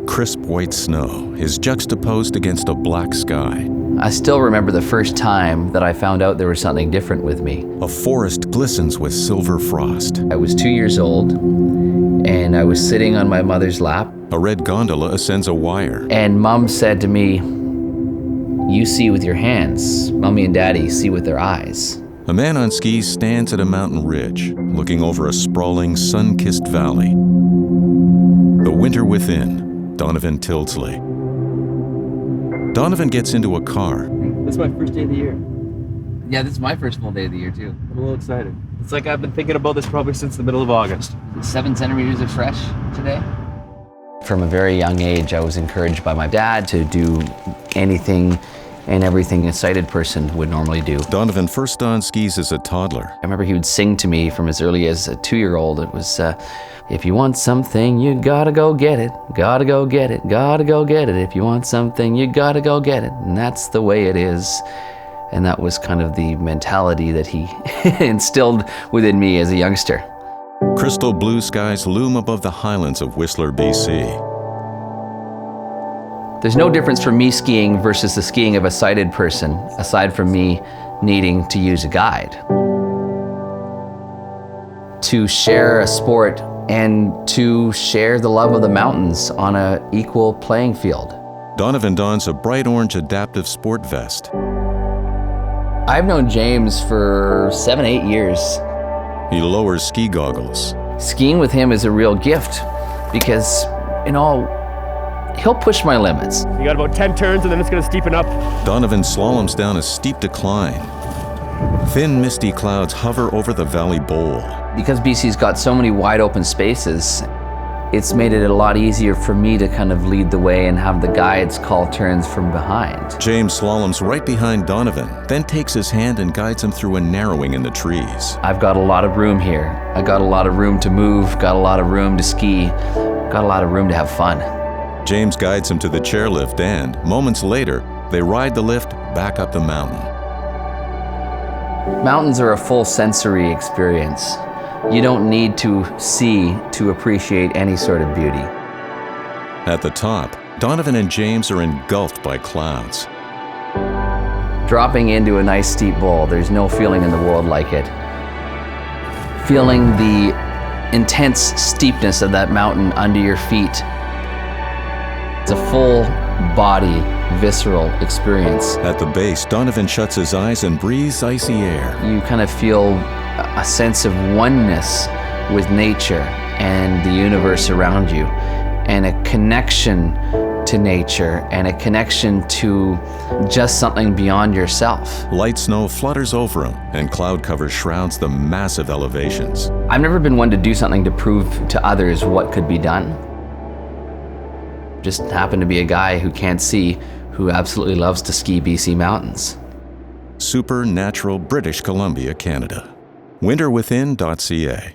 Crisp white snow is juxtaposed against a black sky. I still remember the first time that I found out there was something different with me. A forest glistens with silver frost. I was 2 years old, and I was sitting on my mother's lap. A red gondola ascends a wire. And Mom said to me, "You see with your hands. Mommy and Daddy see with their eyes." A man on skis stands at a mountain ridge, looking over a sprawling, sun-kissed valley. The winter within, Donovan Tildesley. Donovan gets into a car. This is my first day of the year. Yeah, this is my first full day of the year too. I'm a little excited. It's like I've been thinking about this probably since the middle of August. 7 centimeters of fresh today. From a very young age, I was encouraged by my dad to do anything and everything a sighted person would normally do. Donovan first donned skis as a toddler. I remember he would sing to me from as early as a 2-year-old. It was, if you want something, you gotta go get it. Gotta go get it. Gotta go get it. If you want something, you gotta go get it. And that's the way it is. And that was kind of the mentality that he instilled within me as a youngster. Crystal blue skies loom above the highlands of Whistler, BC. There's no difference for me skiing versus the skiing of a sighted person, aside from me needing to use a guide. To share a sport and to share the love of the mountains on an equal playing field. Donovan dons a bright orange adaptive sport vest. I've known James for 7-8 years. He lowers ski goggles. Skiing with him is a real gift because, he'll push my limits. You got about 10 turns and then it's gonna steepen up. Donovan slaloms down a steep decline. Thin, misty clouds hover over the valley bowl. Because BC's got so many wide open spaces, it's made it a lot easier for me to kind of lead the way and have the guides call turns from behind. James slaloms right behind Donovan, then takes his hand and guides him through a narrowing in the trees. I've got a lot of room here. I got a lot of room to move, got a lot of room to ski, got a lot of room to have fun. James guides him to the chairlift and, moments later, they ride the lift back up the mountain. Mountains are a full sensory experience. You don't need to see to appreciate any sort of beauty. At the top, Donovan and James are engulfed by clouds. Dropping into a nice steep bowl, there's no feeling in the world like it. Feeling the intense steepness of that mountain under your feet. It's a full body, visceral experience. At the base, Donovan shuts his eyes and breathes icy air. You kind of feel a sense of oneness with nature and the universe around you, and a connection to nature and a connection to just something beyond yourself. Light snow flutters over him, and cloud cover shrouds the massive elevations. I've never been one to do something to prove to others what could be done. Just happened to be a guy who can't see, who absolutely loves to ski BC mountains. Supernatural, British Columbia, Canada. winterwithin.ca